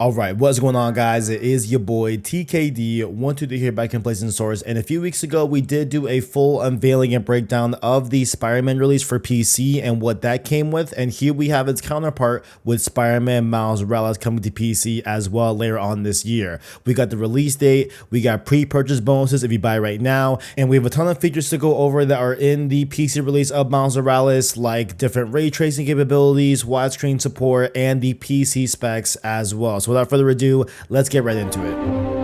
Alright, what's going on, guys? It is your boy TKD123 here back in PlayStation Source, and a few weeks ago we did do a full unveiling and breakdown of the Spider-Man release for PC and what that came with, and here we have its counterpart with Spider-Man Miles Morales coming to PC as well later on this year. We got the release date, we got pre-purchase bonuses if you buy right now, and we have a ton of features to go over that are in the PC release of Miles Morales, like different ray tracing capabilities, widescreen support, and the PC specs as well. So without further ado, let's get right into it.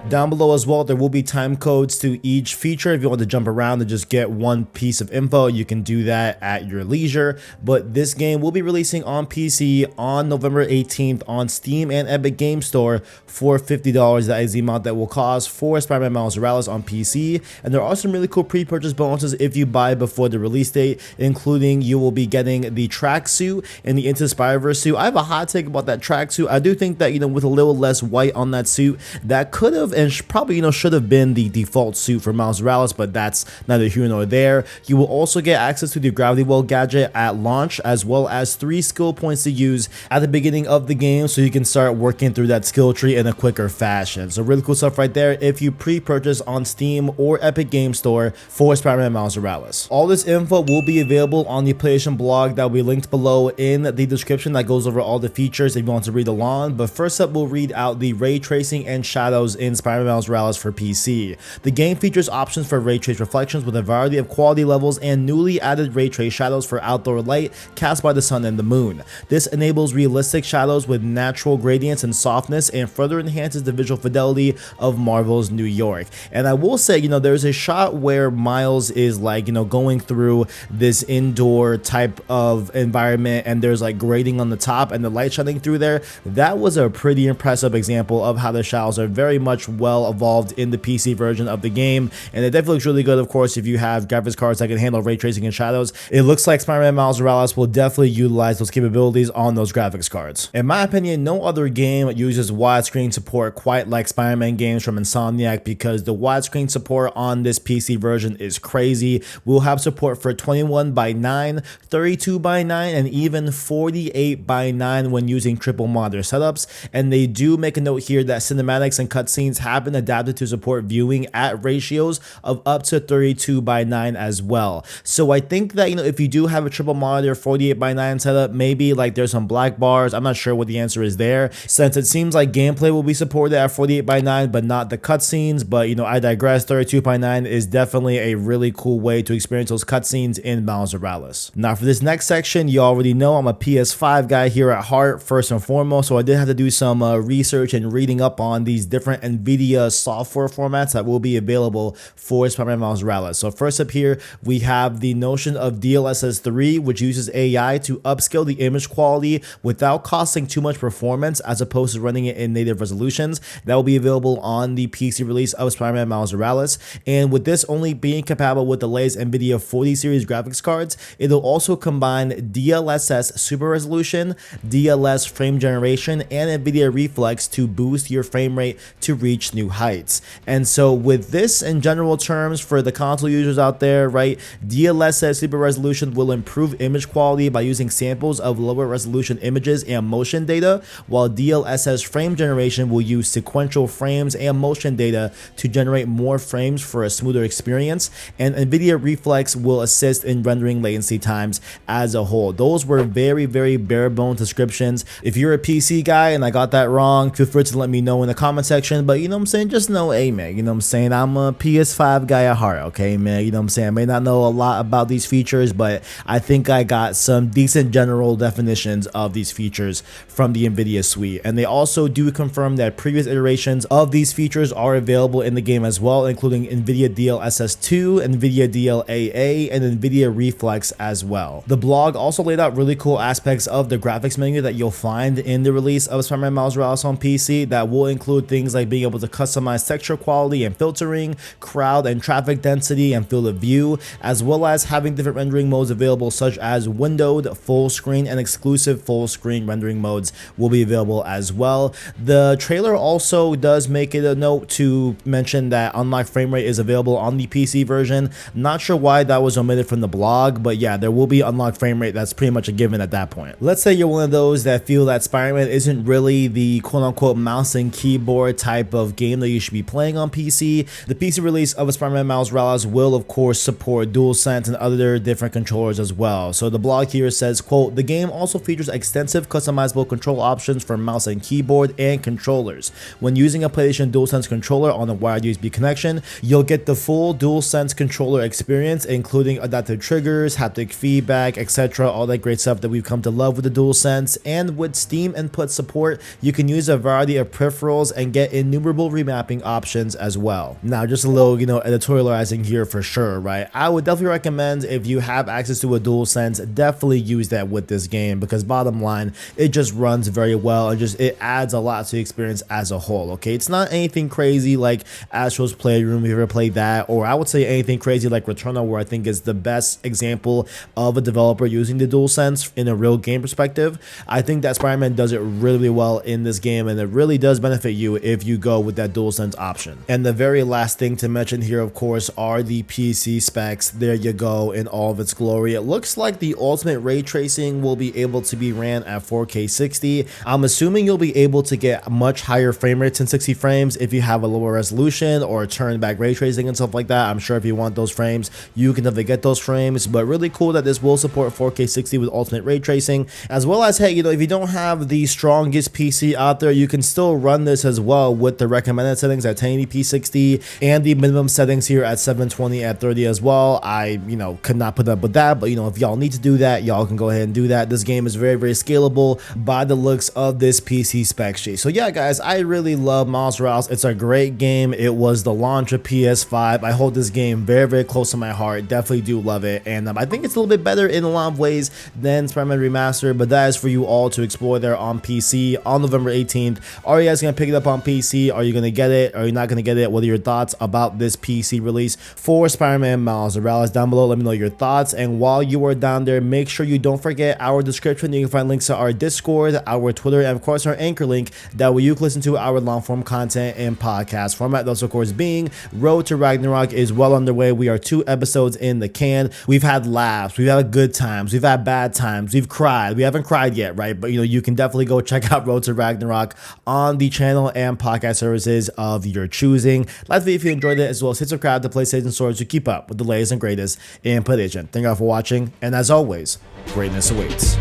Down below as well, there will be time codes to each feature. If you want to jump around and just get one piece of info, you can do that at your leisure. But this game will be releasing on PC on November 18th on Steam and Epic Game Store for $50. That is the amount that will cost for Spider-Man Miles Morales on PC. And there are some really cool pre-purchase bonuses if you buy before the release date, including you will be getting the tracksuit and the Into the Spider-Verse suit. I have a hot take about that tracksuit. I do think that, with a little less white on that suit, that could have and probably should have been the default suit for Miles Morales, but that's neither here nor there. You will also get access to the Gravity Well gadget at launch, as well as 3 skill points to use at the beginning of the game, so you can start working through that skill tree in a quicker fashion. So really cool stuff right there if you pre-purchase on Steam or Epic Game Store for Spider-Man Miles Morales. All this info will be available on the PlayStation blog that will be linked below in the description that goes over all the features if you want to read along. But first up, we'll read out the ray tracing and shadows in Spider-Man Miles Morales for PC. The game features options for ray trace reflections with a variety of quality levels and newly added ray trace shadows for outdoor light cast by the sun and the moon. This enables realistic shadows with natural gradients and softness and further enhances the visual fidelity of Marvel's New York. And I will say, there's a shot where Miles is going through this indoor type of environment and there's grading on the top and the light shining through there. That was a pretty impressive example of how the shadows are very much well evolved in the PC version of the game, and it definitely looks really good. Of course, if you have graphics cards that can handle ray tracing and shadows, it looks like Spider-Man Miles Morales will definitely utilize those capabilities on those graphics cards. In my opinion, no other game uses widescreen support quite like Spider-Man games from Insomniac, because the widescreen support on this PC version is crazy. We'll have support for 21:9, 32:9, and even 48:9 when using triple monitor setups, and they do make a note here that cinematics and cutscenes have been adapted to support viewing at ratios of up to 32:9 as well. So I think that if you do have a triple monitor 48:9 setup, maybe there's some black bars. I'm not sure what the answer is there, since it seems like gameplay will be supported at 48:9 but not the cutscenes. But I digress. 32:9 is definitely a really cool way to experience those cutscenes in Miles Morales. Now for this next section, you already know I'm a PS5 guy here at heart first and foremost, so I did have to do some research and reading up on these different NVIDIA software formats that will be available for Spider-Man Miles Morales. So first up here, we have the notion of DLSS 3, which uses AI to upscale the image quality without costing too much performance, as opposed to running it in native resolutions. That will be available on the PC release of Spider-Man Miles Morales. And with this only being compatible with the latest NVIDIA 40 series graphics cards, it'll also combine DLSS super resolution, DLS frame generation, and NVIDIA Reflex to boost your frame rate to reach new heights. And so with this, in general terms, for the console users out there, right, DLSS super resolution will improve image quality by using samples of lower resolution images and motion data, while DLSS frame generation will use sequential frames and motion data to generate more frames for a smoother experience, and NVIDIA Reflex will assist in rendering latency times as a whole. Those were very, very bare bones descriptions. If you're a PC guy and I got that wrong, feel free to let me know in the comment section. But what I'm saying, just know, hey man, what I'm saying, I'm a PS5 guy at heart, okay man, what I'm saying, I may not know a lot about these features, but I think I got some decent general definitions of these features from the NVIDIA suite. And they also do confirm that previous iterations of these features are available in the game as well, including NVIDIA DLSS 2, NVIDIA DLAA, and NVIDIA Reflex as well. The blog also laid out really cool aspects of the graphics menu that you'll find in the release of Spider-Man Miles Morales on PC that will include things like being able to customize texture quality and filtering, crowd and traffic density and field of view, as well as having different rendering modes available such as windowed, full screen, and exclusive full screen rendering modes will be available as well. The trailer also does make it a note to mention that unlocked frame rate is available on the PC version. Not sure why that was omitted from the blog, but yeah, there will be unlocked frame rate. That's pretty much a given at that point. Let's say you're one of those that feel that Spider-Man isn't really the quote-unquote mouse and keyboard type of game that you should be playing on PC. The PC release of a Spider-Man Miles Morales will of course support DualSense and other different controllers as well. So the blog here says, quote, "The game also features extensive customizable control options for mouse and keyboard and controllers. When using a PlayStation DualSense controller on a wired USB connection, you'll get the full DualSense controller experience, including adaptive triggers, haptic feedback, etc. All that great stuff that we've come to love with the DualSense. And with Steam input support, you can use a variety of peripherals and get innumerable remapping options as well." Now, just a little, editorializing here for sure, right? I would definitely recommend, if you have access to a DualSense, definitely use that with this game, because bottom line, it just runs very well and it adds a lot to the experience as a whole. Okay, it's not anything crazy like Astro's Playroom, if you ever played that, or I would say anything crazy like Returnal, where I think is the best example of a developer using the DualSense in a real game perspective. I think that Spider-Man does it really well in this game, and it really does benefit you if you go with that DualSense option. And the very last thing to mention here, of course, are the PC specs. There you go in all of its glory. It looks like the ultimate ray tracing will be able to be ran at 4K 60. I'm assuming you'll be able to get much higher frame rates than 60 frames if you have a lower resolution or turn back ray tracing and stuff like that. I'm sure if you want those frames, you can definitely get those frames, but really cool that this will support 4K 60 with ultimate ray tracing, as well as, hey, if you don't have the strongest PC out there, you can still run this as well with the recommended settings at 1080p 60 and the minimum settings here at 720 at 30 as well. I, could not put up with that, but if y'all need to do that, y'all can go ahead and do that. This game is very, very scalable by the looks of this PC spec sheet. So yeah, guys, I really love Miles Morales. It's a great game. It was the launch of PS5. I hold this game very, very close to my heart. Definitely do love it, and I think it's a little bit better in a lot of ways than Spider-Man Remastered, but that is for you all to explore there on PC on November 18th. Are you guys gonna pick it up on PC? Are you gonna get it? Are you not gonna get it? What are your thoughts about this PC release for Spider-Man Miles Morales? Down below, let me know your thoughts. And while you are down there, make sure you don't forget our description. You can find links to our Discord, our Twitter, and of course our Anchor link. That way you can listen to our long form content in podcast format. Those, of course, being Road to Ragnarok is well underway. We are 2 episodes in the can. We've had laughs, we've had good times, we've had bad times, we've cried. We haven't cried yet, right? But you can definitely go check out Road to Ragnarok on the channel and podcast services of your choosing. Like the video if you enjoyed it, as well as hit subscribe to PlayStation Stories to keep up with the latest and greatest in PlayStation. Thank you all for watching, and as always, greatness awaits.